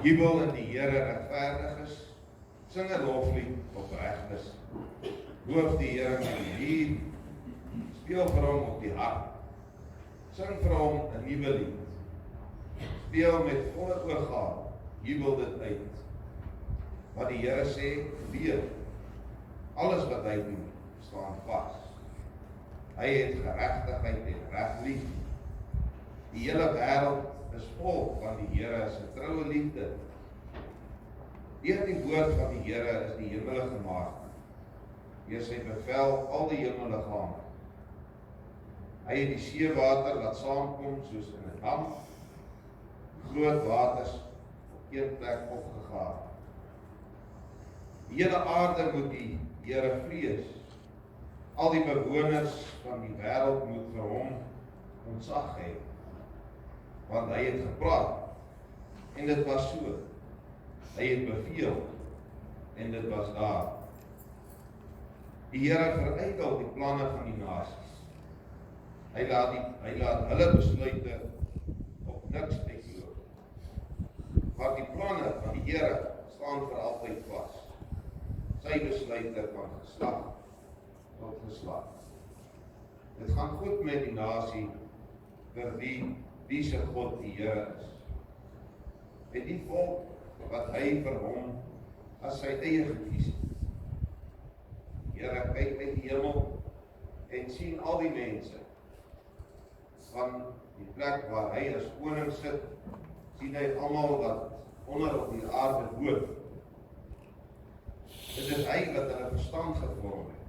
Jubel in die Here regverdig is, sing 'n loflied op regnis. Loof die Here met die lied, speel vir hom op die harp, sing vir hom 'n nuwe lied. Speel met volle ooggaat, jubel dit uit. Wat die Here sê, gebeur. Alles wat hy doen, staan vas. Hy het geregtigheid en reg lief. Die hele wêreld is vol van die Here se troue liefde. Deur die woord van die Here is die hemele gemaak. Deur sy bevel al die hemelliggame. Hy het die seewater laat saamkom soos in 'n dam. Groot waters op een plek opgegaan. Die hele aarde moet die Here vrees. Al die bewoners van die wêreld moet vir hom ontzag hê. Want hy het gepraat en dit was so. Hy het beveel en dit was daar. Die Here veruitel die planne van die nasies. Hy laat hulle besluite op niks uitloop. Maar die planne van die Here staan vir altyd vas. Sy besluite van geslag tot geslag. Dit gaan goed met die nasie vir wie se God die Here is. Met die volk wat hy vir hom as sy eie gekies het. Die Here kyk uit die hemel en sien al die mense. Van die plek waar hy as koning sit, sien hy almal wat onder op die aarde woon. Dit is hy wat hulle verstand gevorm het,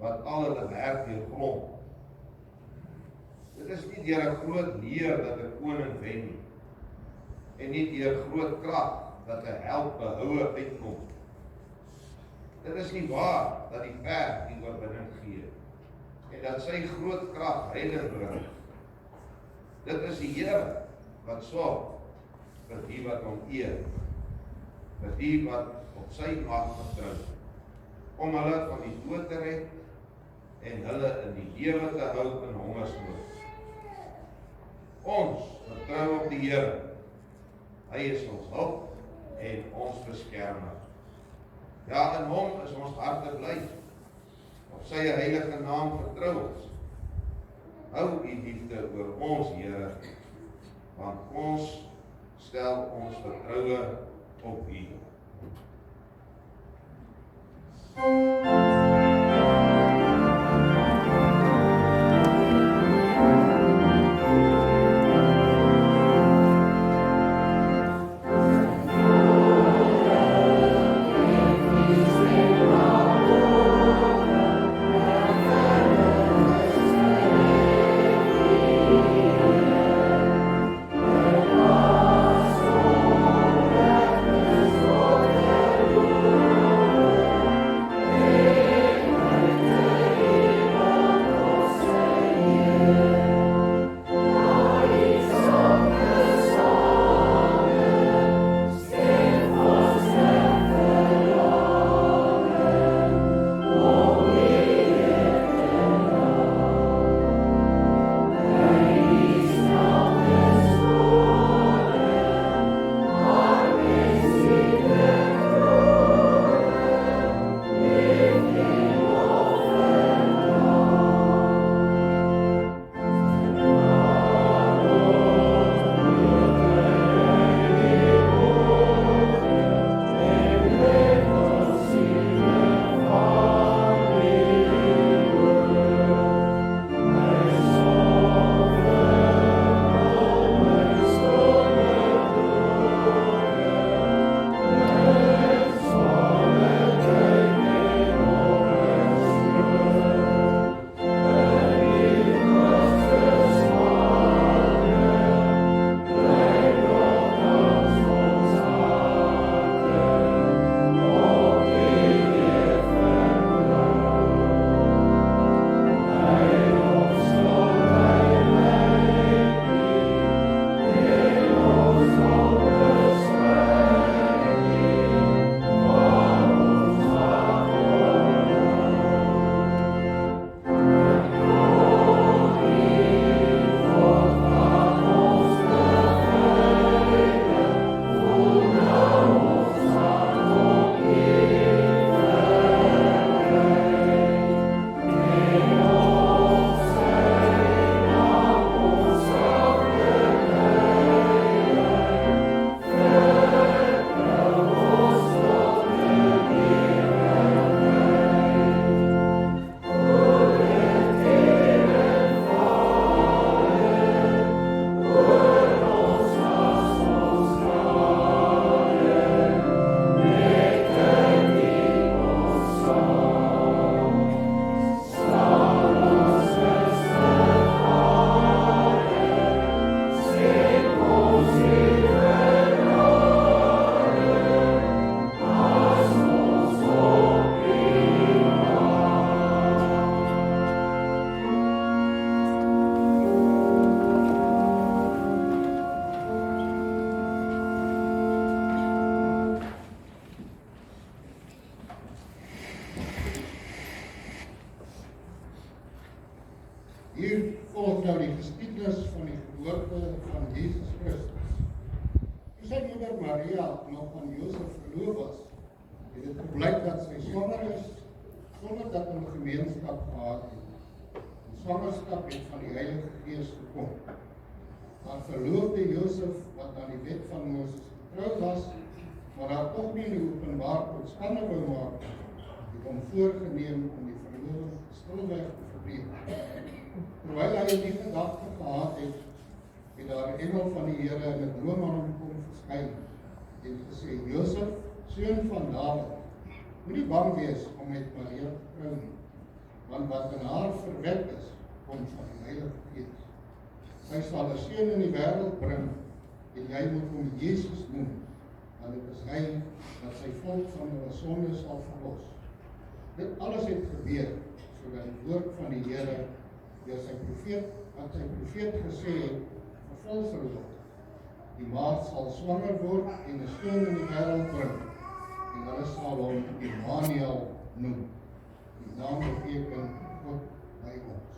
wat al hulle werk deurgrond. Dit is nie deur 'n groot leer dat 'n koning wen nie, en nie deur groot krag dat 'n held behoue uitkom. Dit is nie waar dat die perd die oorwinning gee, en dat sy groot krag redding bring. Dit is die Here wat sorg vir die wat hom eer, vir die wat op sy mag vertrou, om hulle van die dood te red en hulle in die lewe te hou in hongersnood. Ons vertrou op die Here. Hy is ons hulp en ons beskermer. Ja, in hom is ons harte bly. Op sy heilige naam vertrou ons. Hou die liefde oor ons, Here, want ons stel ons vertroue op U. Amen. Hier volg nou die geskiedenis van die geboorte van Jesus Christus. Toe sy moeder Maria nog aan Josef verloof was, het dit geblyk dat sy swanger is, sonder dat hulle gemeenskap gehad het. Die swangerskap het van die Heilige Gees gekom. Haar verloofde Josef, wat aan die wet van Moses getrou was, maar daar tog nie in die openbaar tot stande wou maak, het hom voorgeneem om die verloving stilweg te verbreek. Terwyl hy die gedagte gehad het, het daar 'n engel van die Here in 'n droom aan hom kom verskyn en gesê: Josef, seun van Dawid, moenie bang wees om met Maria te trou nie, want wat in haar verwek is, kom van die Heilige Gees. Sy sal 'n seun in die wêreld bring en jy moet hom Jesus noem, want dit is hy wat sy volk van hulle sondes sal verlos. Dit alles het gebeur sodat die woord van die Here deur sy profeet, wat sy profeet gesê het, vervul sal word. Die maagd sal swanger word en 'n seun in die wêreld bring, en hulle sal hom Immanuel noem. Die naam beteken God by ons.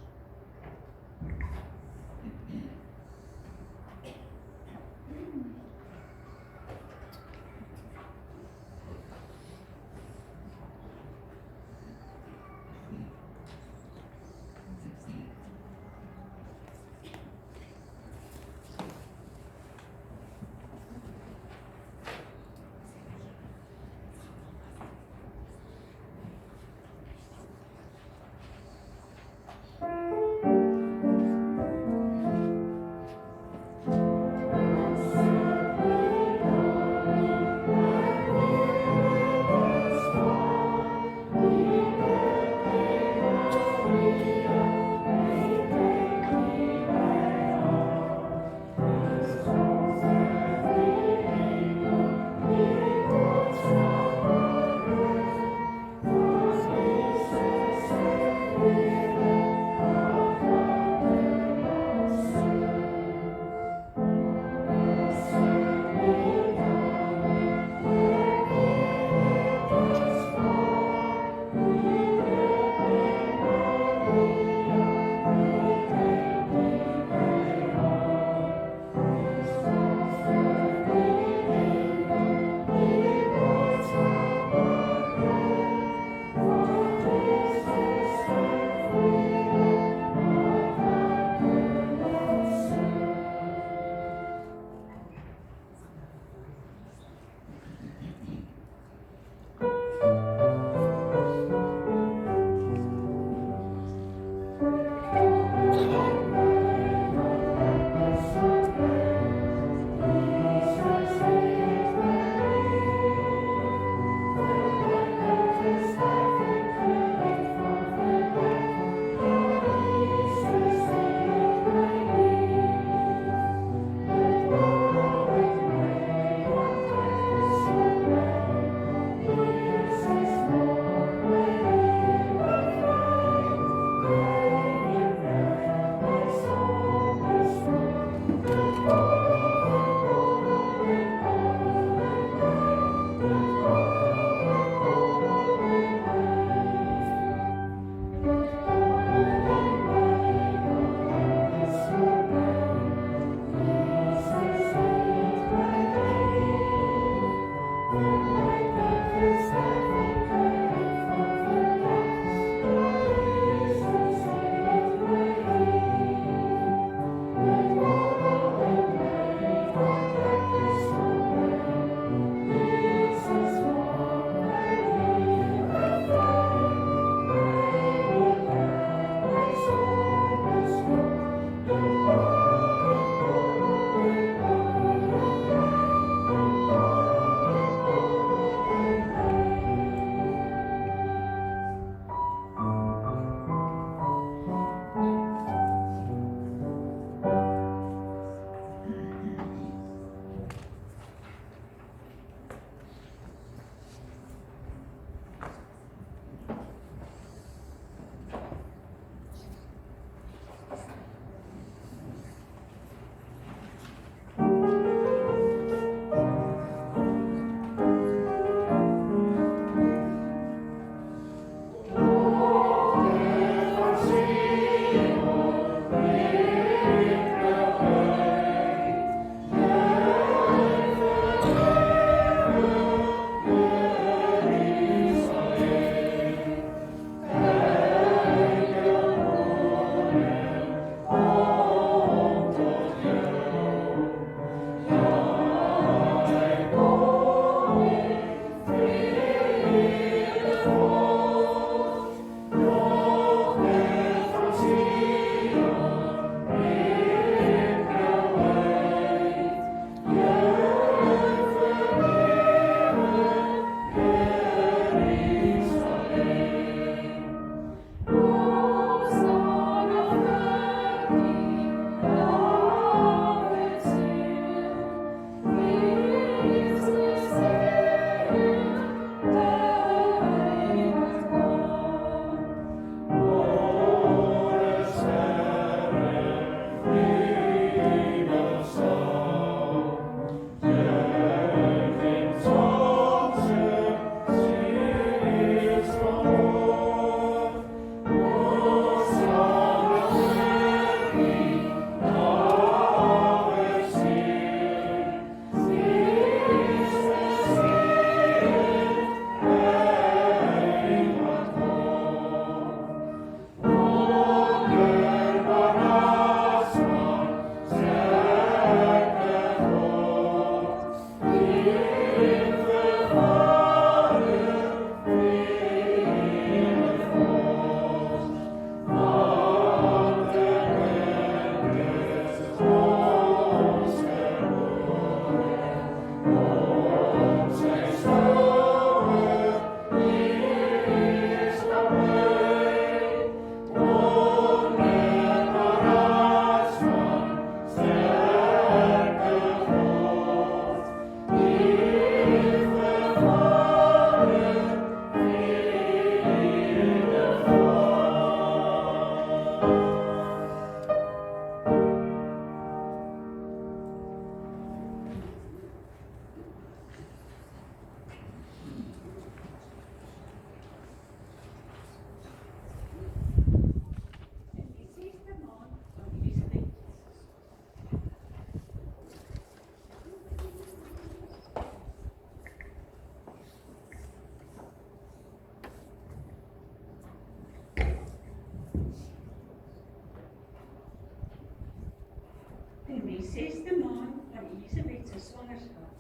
6de maand van Elisabeth se swangerskap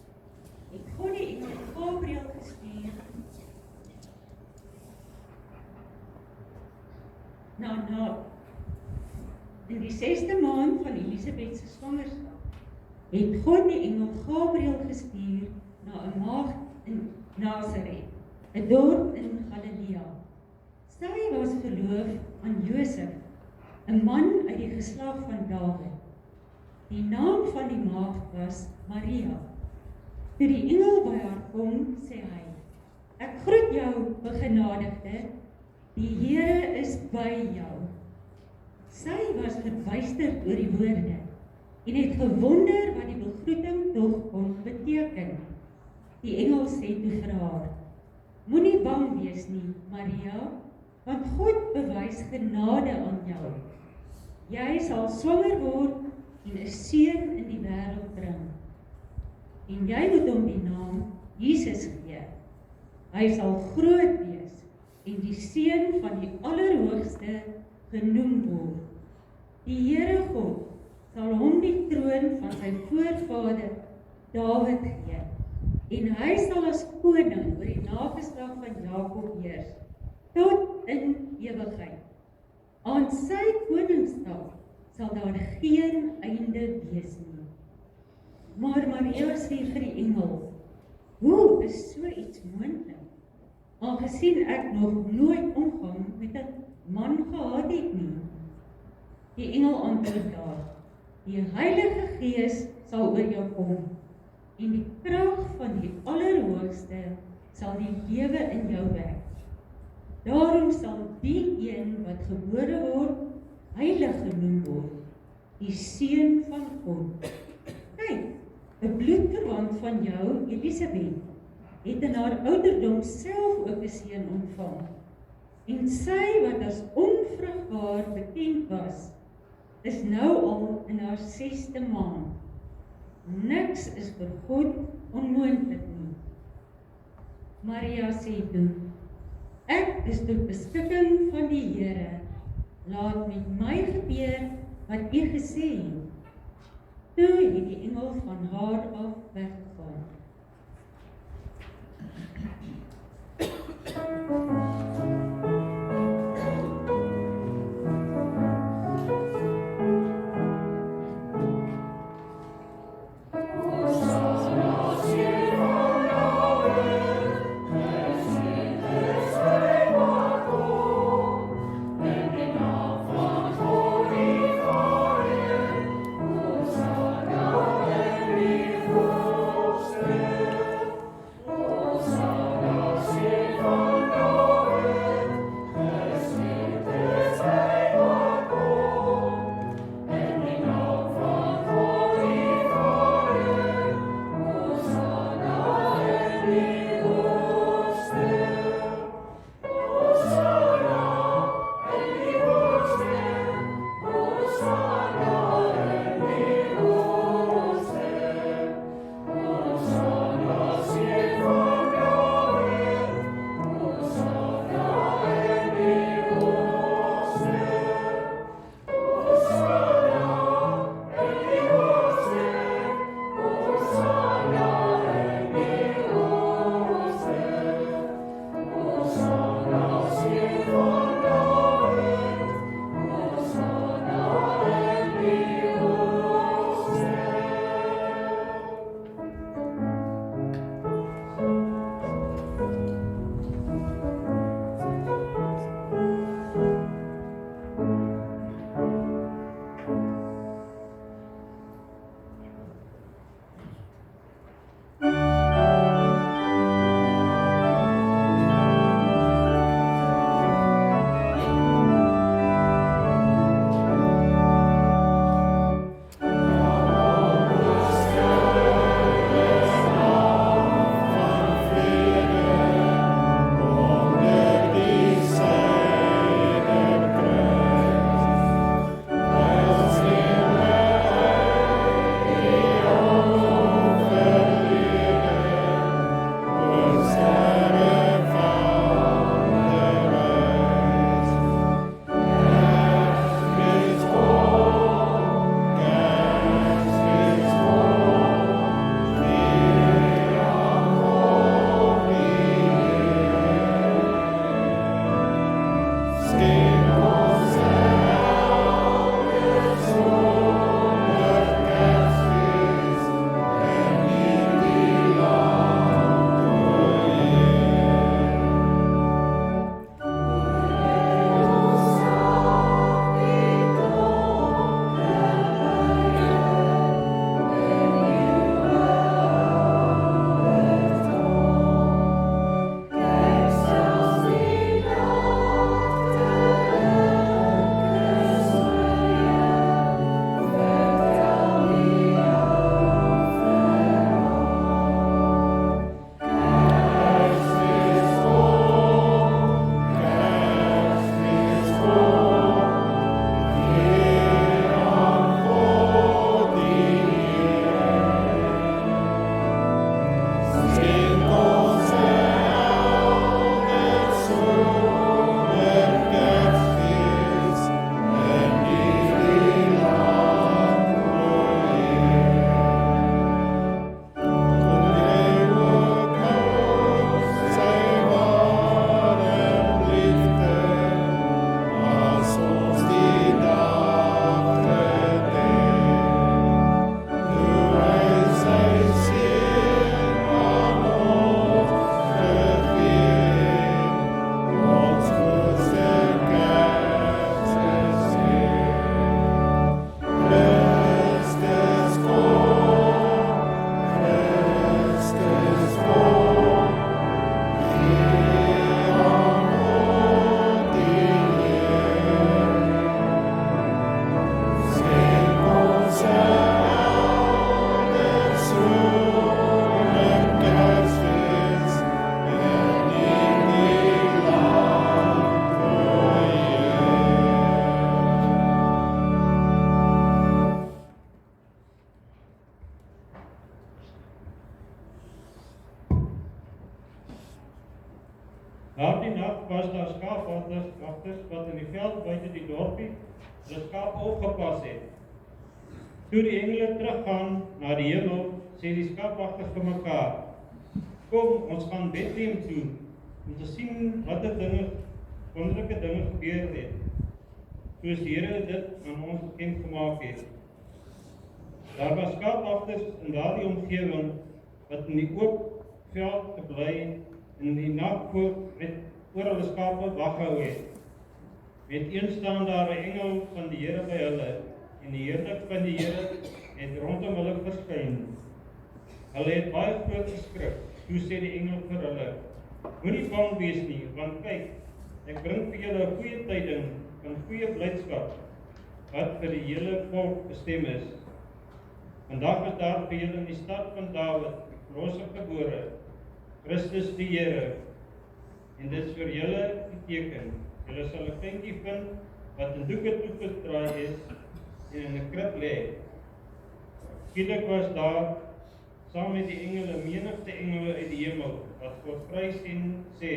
het God die engel Gabriël gestuur in die 6de maand van Elisabeth se swangerskap het God die engel Gabriël gestuur na 'n maagd in Nasaret, 'n dorp in Galilea. Sy was verloof aan Josef, 'n man uit die geslag van Dawid. Die naam van die maagd was Maria. Toe die engel by haar kom, sê hy: "Ek groet jou, begenadigde, die Here is by jou." Sy was verbuisterd oor die woorde en het gewonder wat die begroeting tog kon beteken. Die engel sê toe vir haar: "Moenie bang wees nie, Maria, want God bewys genade aan jou. Jy sal swanger word en 'n seun in die wêreld bring. En jy moet hom die naam Jesus gee. Hy sal groot wees en die seun van die Allerhoogste genoem word. Die Here God sal hom die troon van sy voorvader Dawid gee, en hy sal as koning oor die nageslag van Jakob heers, tot in ewigheid. Aan sy koningsdag sal daar geen einde wees nie." Maar Maria sê vir die engel: "Hoe is so iets moontlik, aangesien ek nog nooit omgang met 'n man gehad het nie?" Die engel antwoord haar: "Die Heilige Gees sal oor jou kom, en die krag van die Allerhoogste sal die lewe in jou wek. Daarom sal die een wat gebore word, heilig genoem word, die seun van God. Kyk, 'n bloedverwant van jou, Elisabeth, het in haar ouderdom self ook 'n seun ontvang. En sy wat as onvrugbaar bekend was, is nou al in haar 6de maand. Niks is vir God onmoontlik nie." Maria sê toe: "Ek is tot beskikking van die Here. Laat met my gebeur wat U gesê het." Toe het die engel van haar af weggegaan. Oh Daardie nag was daar skaapwagters wat in die veld buite die dorpie hulle skape opgepas het. Toe die engele teruggaan na die hemel, sê die skaapwagters vir mekaar: "Kom, ons gaan Bethlehem toe om te sien watter wonderlike dinge gebeur het, soos die Here dit aan ons bekend gemaak het." Daar was skaapwagters in daardie omgewing wat in die oop veld gebly en die nag met oor hulle skape wag gehou het. Met een staan daar 'n engel van die Here by hulle, en die heerlik van die Here het rondom hulle verskyn. Hulle het baie groot geskrik. Toe sê die engel vir hulle: "Moenie bang wees nie, want kyk, ek bring vir julle 'n goeie tyding van goeie blydskap wat vir die hele volk bestem is. Vandag is daar vir julle in die stad van Dawid 'n verlosser gebore, Christus die Here. En dit is vir julle die teken. Julle sal 'n kindjie vind wat in doeke toegedraai is en in 'n krib lê." Skielik was daar saam met die engele menigte engele uit die hemel wat God prys en sê: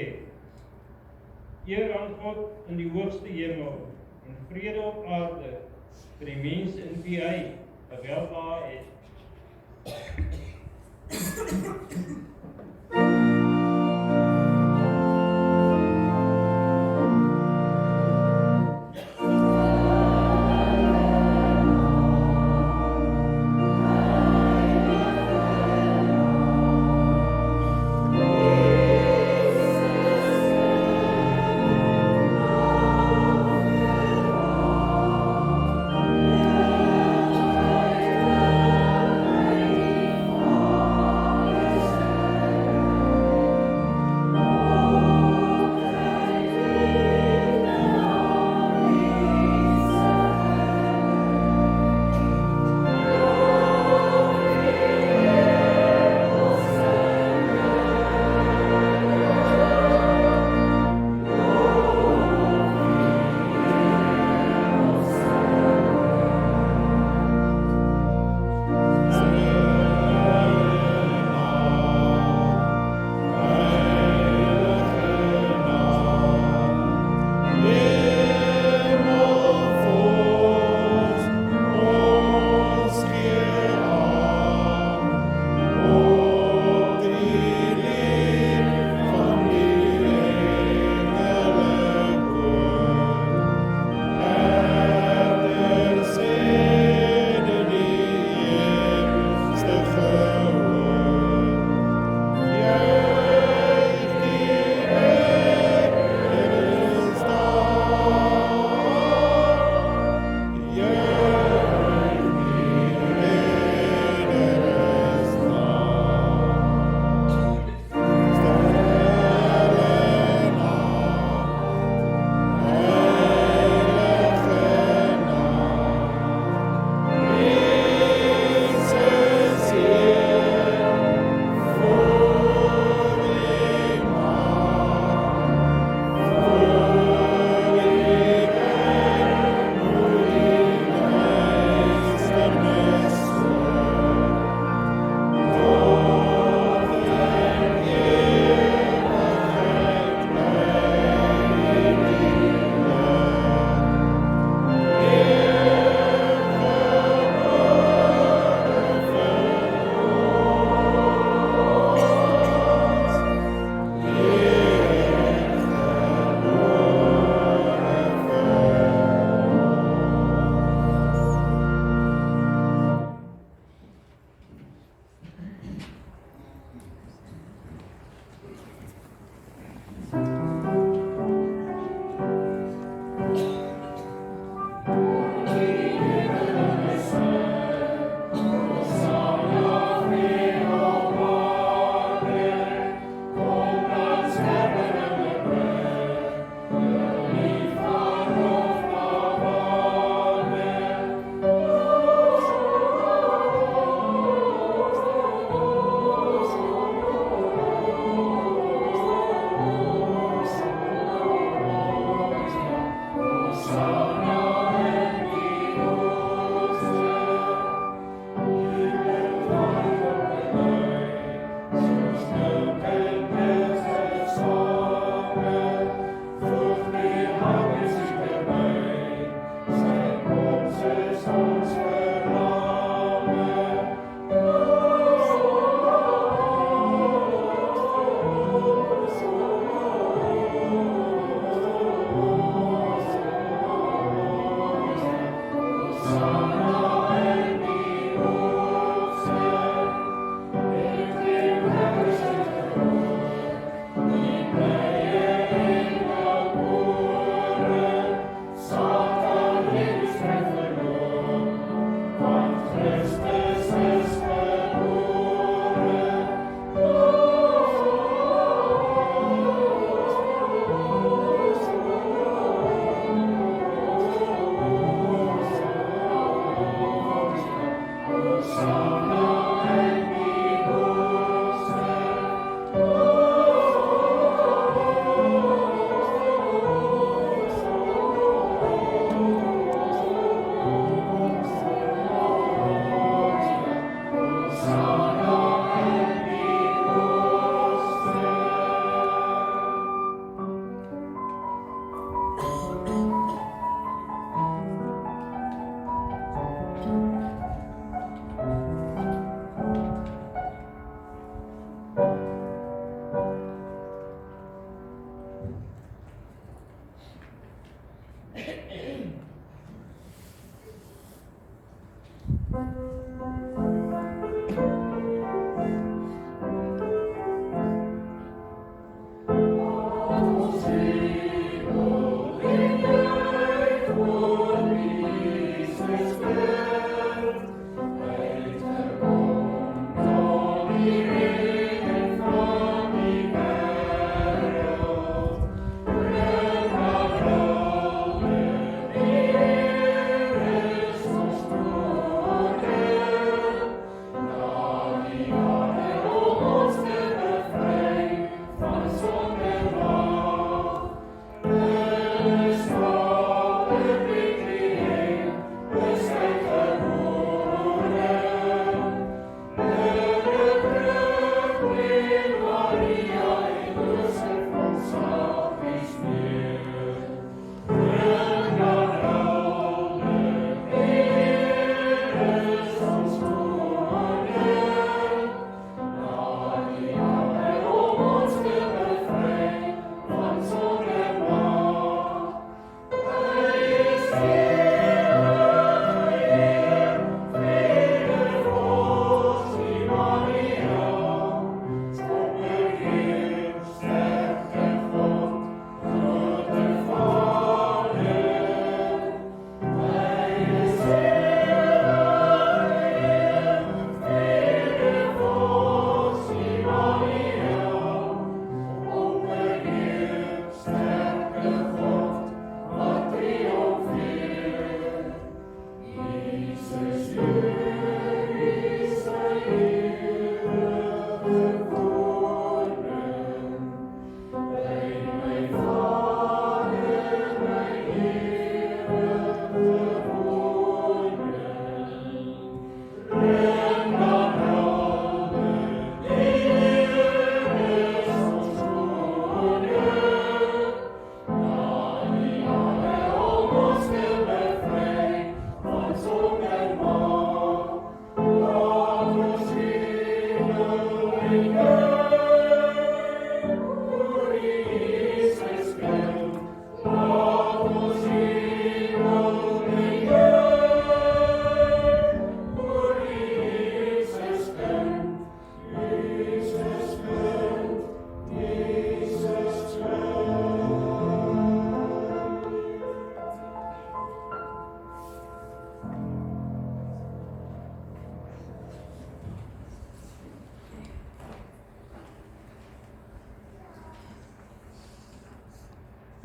"Eer aan God in die hoogste hemel en vrede op aarde vir die mense in wie hy 'n welbehae het."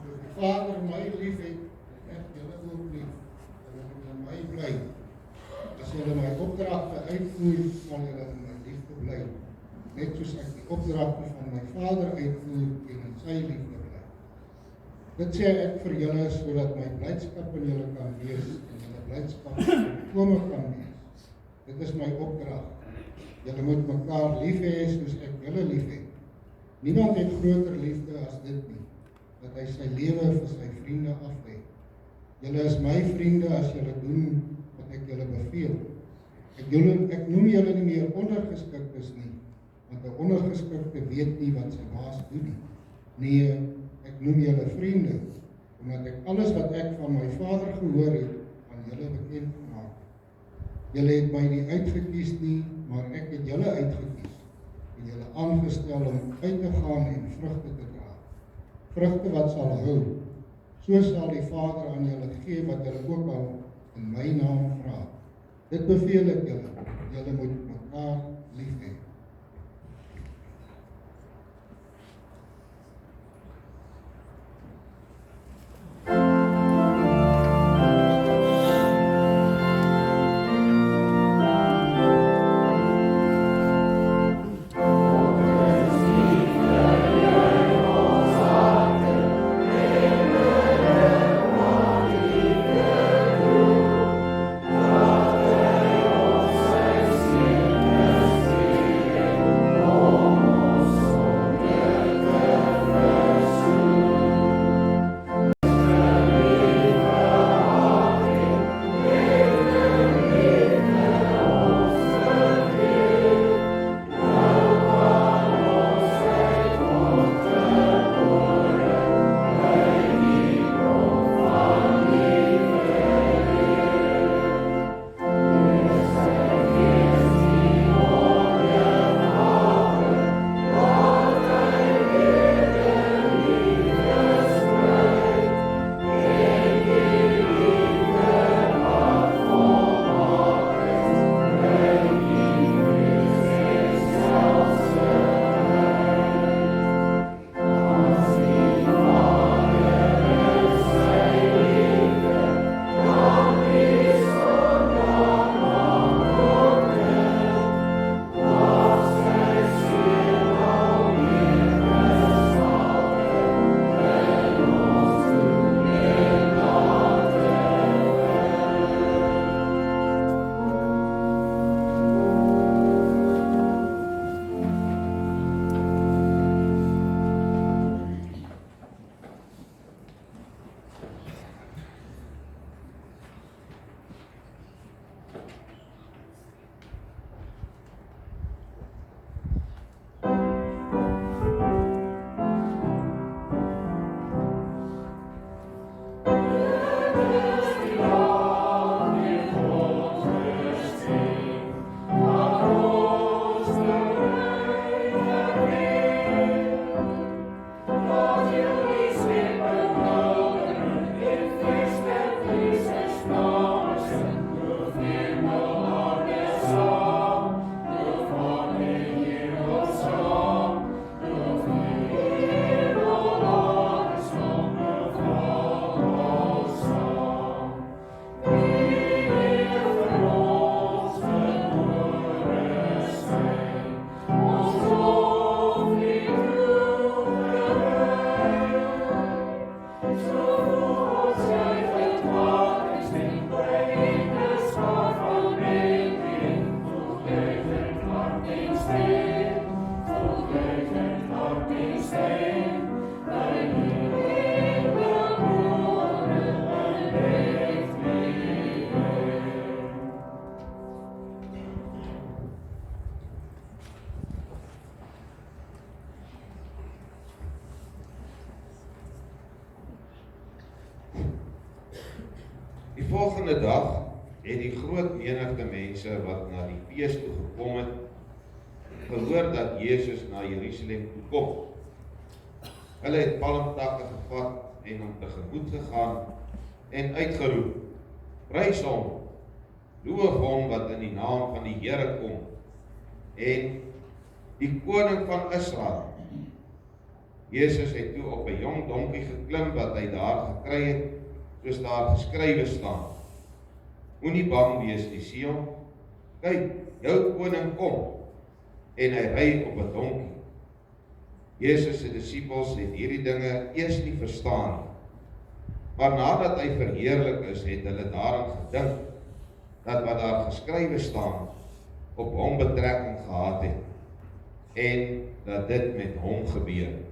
Soos die Vader my lief het, ek julle ook lief. Julle moet in my bly. As julle my opdragte uitvoer, sal julle in my liefde bly. Net soos ek die opdragte van my Vader uitvoer en in sy liefde bly. Dit sê ek vir julle sodat my blydskap in julle kan wees en julle blydskap volkome kan wees. Dit is my opdrag. Julle moet mekaar lief hê soos ek julle lief het. Niemand het groter liefde as dit nie, dat hy sy lewe vir sy vriende aflê. Julle is my vriende as julle doen wat ek julle beveel. Ek noem julle nie meer ondergeskiktes nie, want 'n ondergeskikte weet nie wat sy baas doen nie. Nee, ek noem julle vriende, omdat ek alles wat ek van my Vader gehoor het, aan julle bekend gemaak. Julle het my nie uitgekies nie, maar ek het julle uitgekies en julle aangestel om uit te gaan en vrugte te dra. Vrugte wat sal hou. So sal die Vader aan julle gee wat julle ook al in my naam vra. Dit beveel ek julle. Julle moet mekaar lief hê. Die volgende dag het die groot menigte mense wat na die fees toe gekom het, gehoor dat Jesus na Jerusalem toe kom. Hulle het palmtakke gevat en hom tegemoet gegaan en uitgeroep: "Prys hom, loof hom wat in die naam van die Here kom, en die koning van Israel." Jesus het toe op 'n jong donkie geklim wat hy daar gekry het, soos daar geskrywe staan. Moenie bang wees nie, Sion. Kyk, jou koning kom en hy ry op 'n donkie. Jesus se disippels het hierdie dinge eers nie verstaan nie. Maar nadat hy verheerlik is, het hulle daaraan gedink dat wat daar geskrywe staan op hom betrekking gehad het en dat dit met hom gebeur het.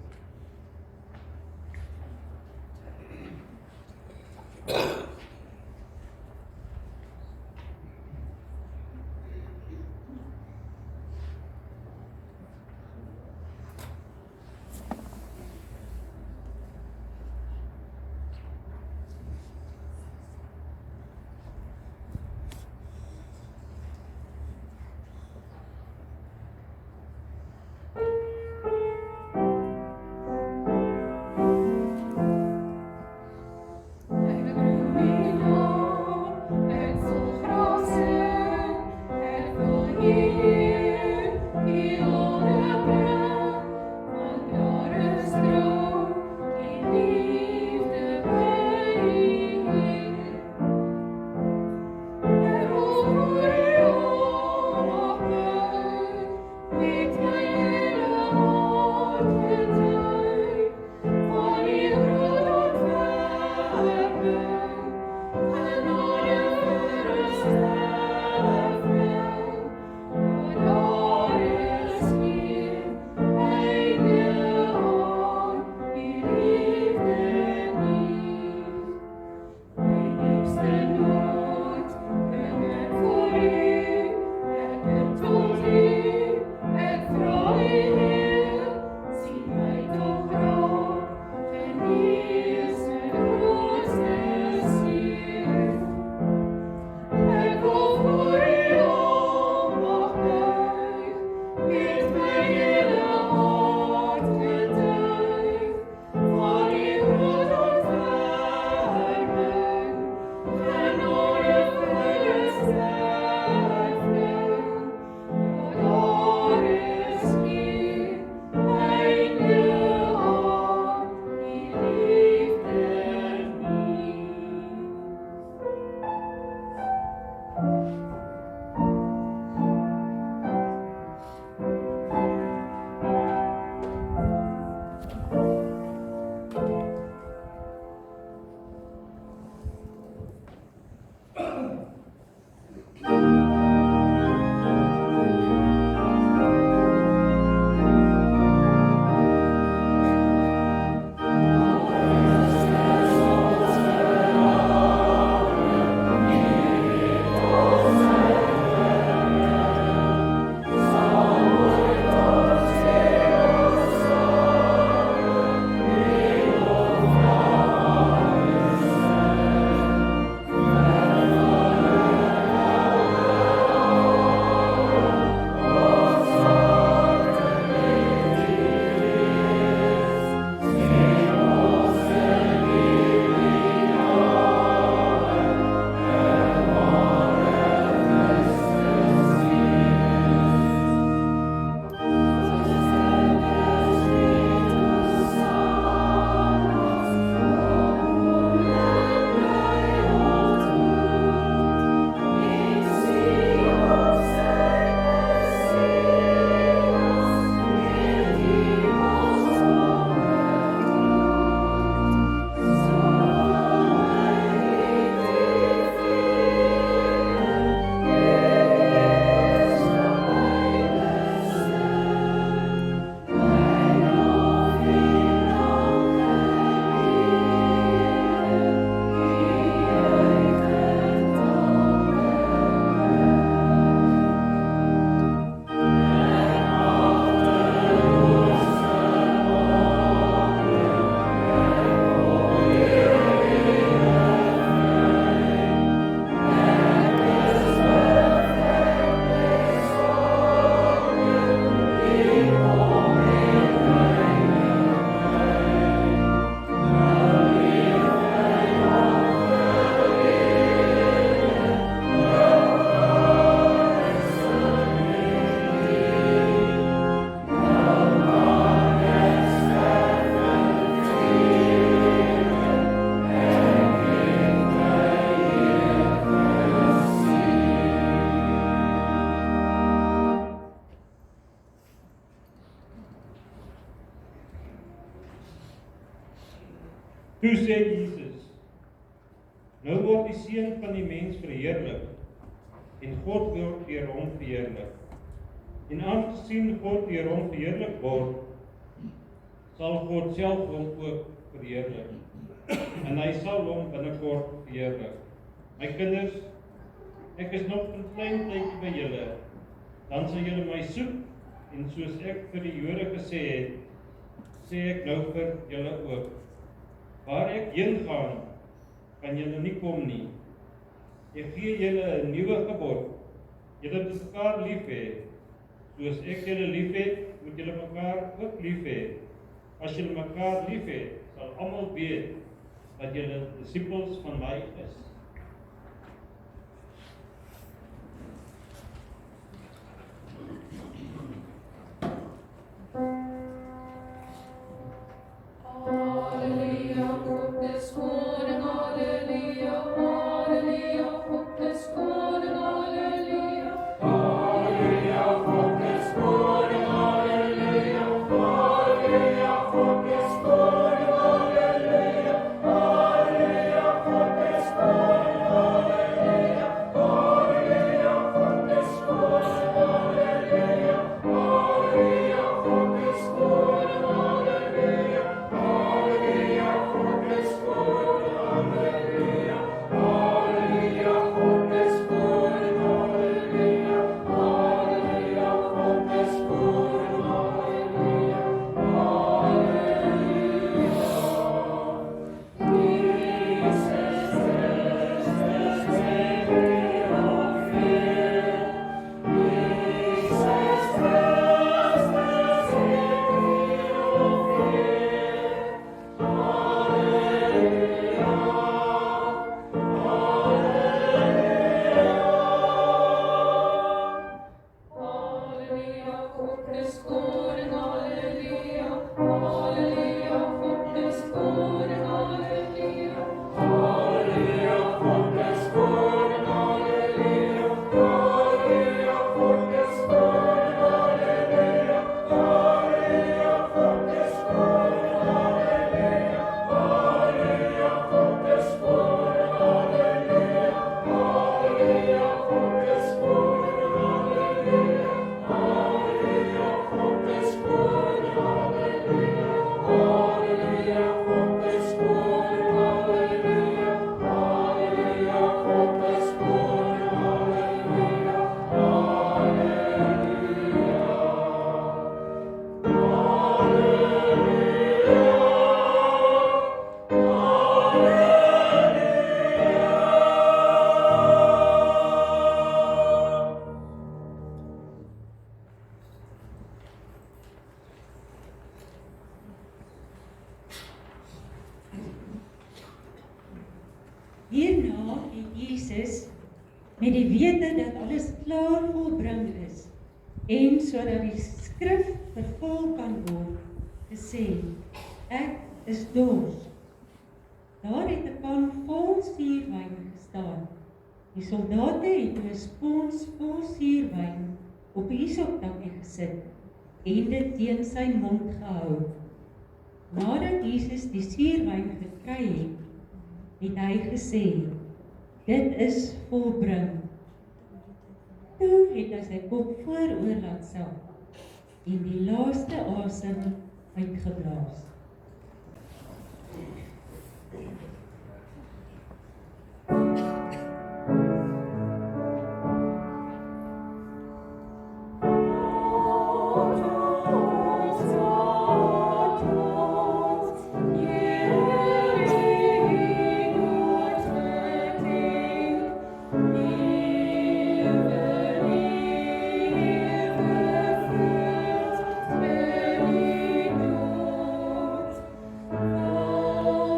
Toe sê Jesus, nou word die Seun van die mens verheerlik, en God word deur hom verheerlik. En aangesien God deur hom verheerlik word, sal God self hom ook verheerlik. En hy sal hom binnekort verheerlik. My kinders, ek is nog 'n klein tydjie by julle, dan sal julle my soek, en soos ek vir die Jode gesê het, sê ek nou vir julle ook. Waar ek heen gaan, kan julle nie kom nie. Ek gee julle 'n nuwe gebod. Julle moet mekaar lief hê. Soos ek julle lief het, moet julle mekaar ook lief hê. As julle mekaar lief het, sal almal weet dat julle disippels van my is. Halleluja, God is koning, halleluja, halleluja, God is koning, halleluja. Halleluja, God is koning, halleluja, halleluja, God is koning, halleluja, halleluja, God is koning, halleluja, halleluja, God is koning, halleluja, halleluja, God is koning, halleluja. Halleluja, God is koning, halleluja, halleluja, God is koning, halleluja, halleluja, God is koning, halleluja, halleluja. Jesus Christus, Savior of fear. Jesus Christus, Savior of fear. Halleluja, God is koning, halleluja, halleluja, God is koning, halleluja, halleluja, God is koning, halleluja, halleluja, God is koning, halleluja, halleluja, God is koning, halleluja, halleluja, God is koning, halleluja, halleluja, God is koning, halleluja. Halleluja, God is koning, halleluja, halleluja, God is koning, halleluja, halleluja, God is koning, halleluja, Hierna het Jesus met die wete dat alles klaar volbring is en sodat die skrif vervul kan word, gesê, ek is dors. Daar het 'n kan vol suurwyn gestaan. Die soldate het 'n spons vol suurwyn op 'n hisoptakkie gesit en dit teen sy mond gehou. Nadat Jesus die suurwyn gekry het hy gesê, dit is volbring. Toe het hy sy kop vooroor laat sak en die laaste asem uitgeblaas. Oh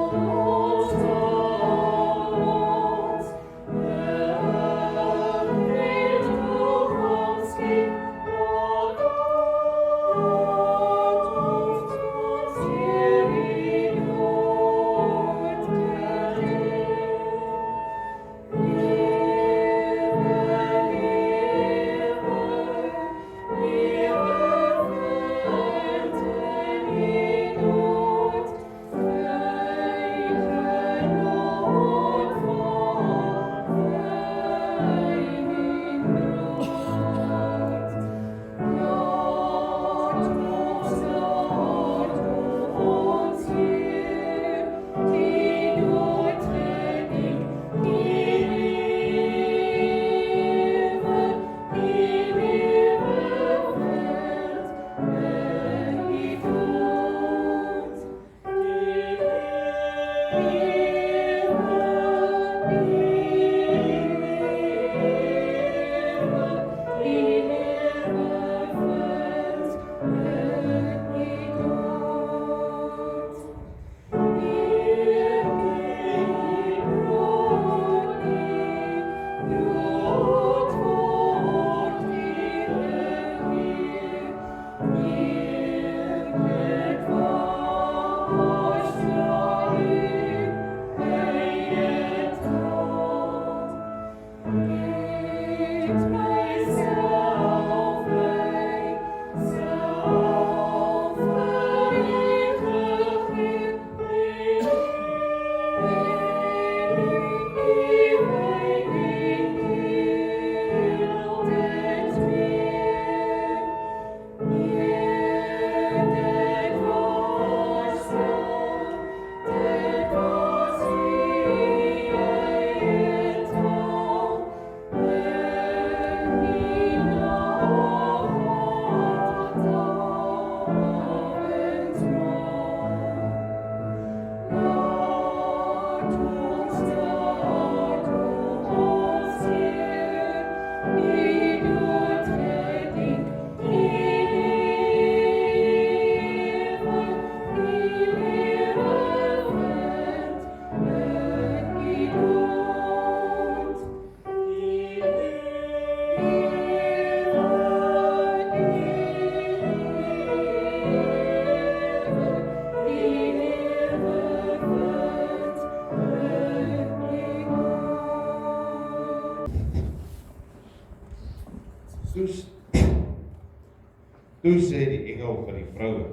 Toe sê die engel vir die vroue: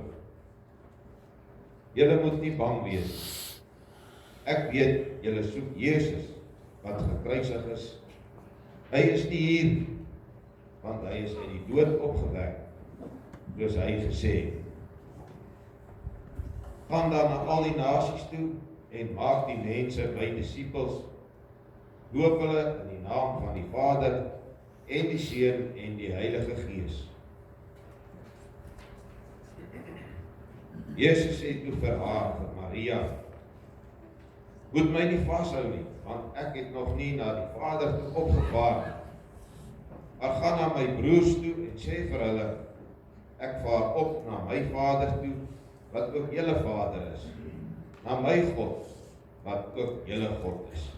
Julle moet nie bang wees nie. Ek weet julle soek Jesus wat gekruisig is. Hy is nie hier nie, want hy is uit die dood opgewek, soos hy gesê het. Gaan dan na al die nasies toe en maak die mense my disippels. Doop hulle in die naam van die Vader en die Seun en die Heilige Gees. Jesus sê toe vir haar, vir Maria: Moet my nie vashou nie, want ek het nog nie na die Vader toe opgevaar nie. Maar gaan na my broers toe en sê vir hulle: Ek vaar op na my Vader toe, wat ook julle Vader is, na my God, wat ook julle God is.